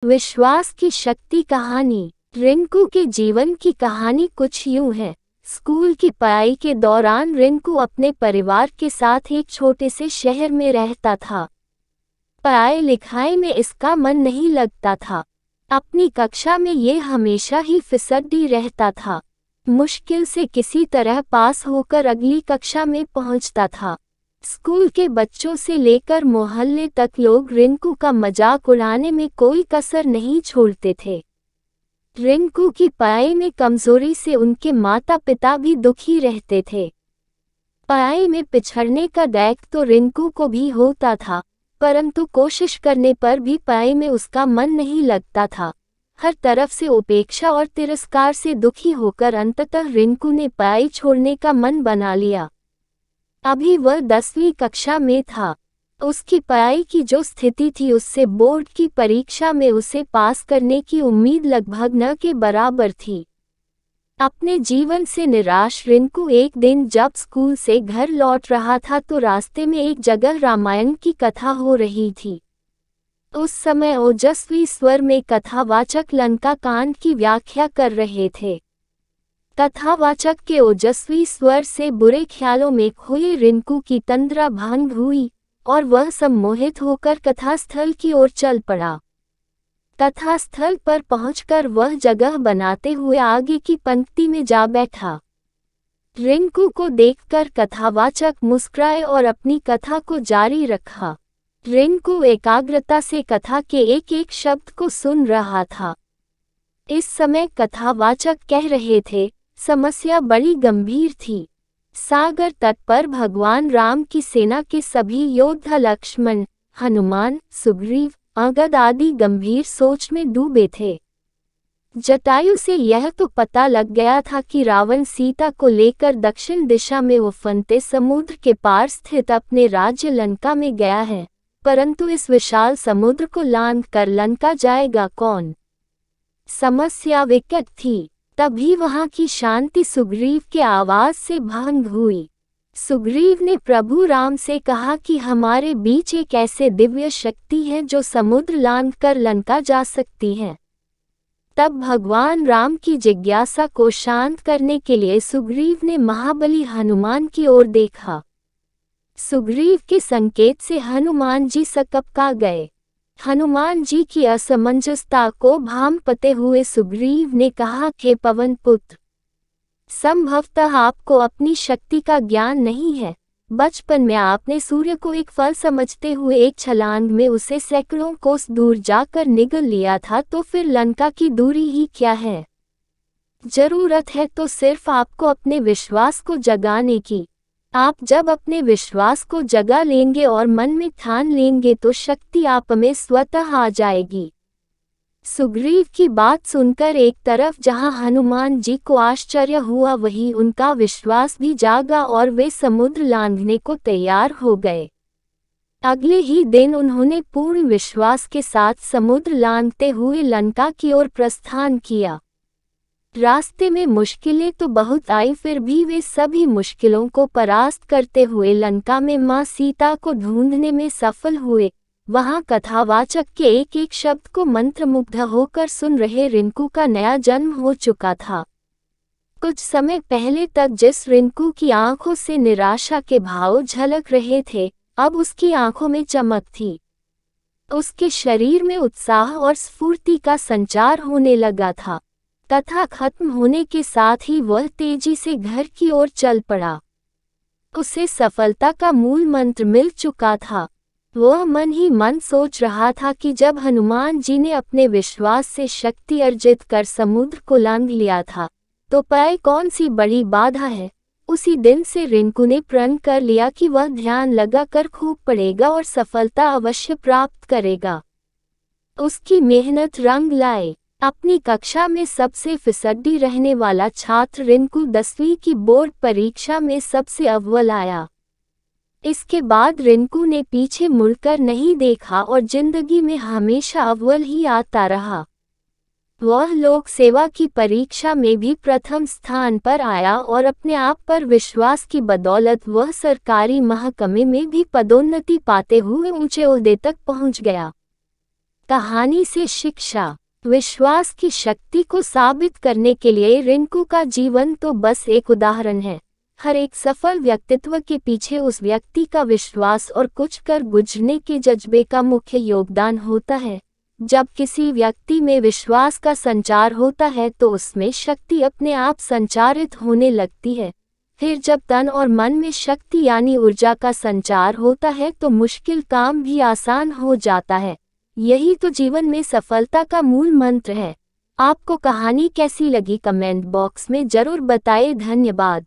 विश्वास की शक्ति कहानी। रिंकू के जीवन की कहानी कुछ यूं है। स्कूल की पढ़ाई के दौरान रिंकू अपने परिवार के साथ एक छोटे से शहर में रहता था। पढ़ाई लिखाई में इसका मन नहीं लगता था। अपनी कक्षा में ये हमेशा ही फिसड्डी रहता था। मुश्किल से किसी तरह पास होकर अगली कक्षा में पहुंचता था। स्कूल के बच्चों से लेकर मोहल्ले तक लोग रिंकू का मजाक उड़ाने में कोई कसर नहीं छोड़ते थे। रिंकू की पढ़ाई में कमजोरी से उनके माता पिता भी दुखी रहते थे। पढ़ाई में पिछड़ने का डर तो रिंकू को भी होता था, परंतु कोशिश करने पर भी पढ़ाई में उसका मन नहीं लगता था। हर तरफ से उपेक्षा और तिरस्कार से दुखी होकर अंततः रिंकू ने पढ़ाई छोड़ने का मन बना लिया। अभी वह 10वीं कक्षा में था। उसकी पढ़ाई की जो स्थिति थी उससे बोर्ड की परीक्षा में उसे पास करने की उम्मीद लगभग न के बराबर थी। अपने जीवन से निराश रिंकू एक दिन जब स्कूल से घर लौट रहा था तो रास्ते में एक जगह रामायण की कथा हो रही थी। उस समय ओजस्वी स्वर में कथावाचक लंका कांड की व्याख्या कर रहे थे। कथावाचक के ओजस्वी स्वर से बुरे ख्यालों में खोए रिंकू की तंद्रा भंग हुई और वह सम्मोहित होकर कथास्थल की ओर चल पड़ा। कथास्थल पर पहुंचकर वह जगह बनाते हुए आगे की पंक्ति में जा बैठा। रिंकू को देखकर कथावाचक मुस्कुराए और अपनी कथा को जारी रखा। रिंकू एकाग्रता से कथा के एक एक शब्द को सुन रहा था। इस समय कथावाचक कह रहे थे, समस्या बड़ी गंभीर थी। सागर तट पर भगवान राम की सेना के सभी योद्धा लक्ष्मण, हनुमान, सुग्रीव, अंगद आदि गंभीर सोच में डूबे थे। जटायु से यह तो पता लग गया था कि रावण सीता को लेकर दक्षिण दिशा में उफनते समुद्र के पार स्थित अपने राज्य लंका में गया है, परंतु इस विशाल समुद्र को लांघ कर लंका जाएगा कौन? समस्या विकट थी। तभी वहां की शांति सुग्रीव के आवाज से भंग हुई। सुग्रीव ने प्रभु राम से कहा कि हमारे बीच एक ऐसे दिव्य शक्ति है जो समुद्र लांघ कर लंका जा सकती है। तब भगवान राम की जिज्ञासा को शांत करने के लिए सुग्रीव ने महाबली हनुमान की ओर देखा। सुग्रीव के संकेत से हनुमान जी सकपका गए। हनुमान जी की असमंजसता को भांपते हुए सुग्रीव ने कहा, हे पवन पुत्र, संभवतः आपको अपनी शक्ति का ज्ञान नहीं है। बचपन में आपने सूर्य को एक फल समझते हुए एक छलांग में उसे सैकड़ों कोस दूर जाकर निगल लिया था, तो फिर लंका की दूरी ही क्या है? जरूरत है तो सिर्फ आपको अपने विश्वास को जगाने की। आप जब अपने विश्वास को जगा लेंगे और मन में ठान लेंगे तो शक्ति आप में स्वतः आ जाएगी। सुग्रीव की बात सुनकर एक तरफ जहां हनुमान जी को आश्चर्य हुआ, वहीं उनका विश्वास भी जागा और वे समुद्र लांघने को तैयार हो गए। अगले ही दिन उन्होंने पूर्ण विश्वास के साथ समुद्र लांघते हुए लंका की ओर प्रस्थान किया। रास्ते में मुश्किलें तो बहुत आई, फिर भी वे सभी मुश्किलों को परास्त करते हुए लंका में मां सीता को ढूंढने में सफल हुए। वहां कथावाचक के एक एक शब्द को मंत्रमुग्ध होकर सुन रहे रिंकू का नया जन्म हो चुका था। कुछ समय पहले तक जिस रिंकू की आंखों से निराशा के भाव झलक रहे थे, अब उसकी आंखों में चमक थी। उसके शरीर में उत्साह और स्फूर्ति का संचार होने लगा था। कथा खत्म होने के साथ ही वह तेजी से घर की ओर चल पड़ा। उसे सफलता का मूल मंत्र मिल चुका था। वह मन ही मन सोच रहा था कि जब हनुमान जी ने अपने विश्वास से शक्ति अर्जित कर समुद्र को लांघ लिया था, तो पाए कौन सी बड़ी बाधा है। उसी दिन से रिंकू ने प्रण कर लिया कि वह ध्यान लगाकर खूब पढ़ेगा और सफलता अवश्य प्राप्त करेगा। उसकी मेहनत रंग लाए। अपनी कक्षा में सबसे फिसड्डी रहने वाला छात्र रिंकू 10वीं की बोर्ड परीक्षा में सबसे अव्वल आया। इसके बाद रिंकू ने पीछे मुड़कर नहीं देखा और जिंदगी में हमेशा अव्वल ही आता रहा। वह लोक सेवा की परीक्षा में भी प्रथम स्थान पर आया और अपने आप पर विश्वास की बदौलत वह सरकारी महकमे में भी पदोन्नति पाते हुए ऊंचे ओहदे तक पहुंच गया। कहानी से शिक्षा। विश्वास की शक्ति को साबित करने के लिए रिंकू का जीवन तो बस एक उदाहरण है। हर एक सफल व्यक्तित्व के पीछे उस व्यक्ति का विश्वास और कुछ कर गुजरने के जज्बे का मुख्य योगदान होता है। जब किसी व्यक्ति में विश्वास का संचार होता है तो उसमें शक्ति अपने आप संचारित होने लगती है। फिर जब तन और मन में शक्ति यानी ऊर्जा का संचार होता है तो मुश्किल काम भी आसान हो जाता है। यही तो जीवन में सफलता का मूल मंत्र है। आपको कहानी कैसी लगी कमेंट बॉक्स में जरूर बताएं। धन्यवाद।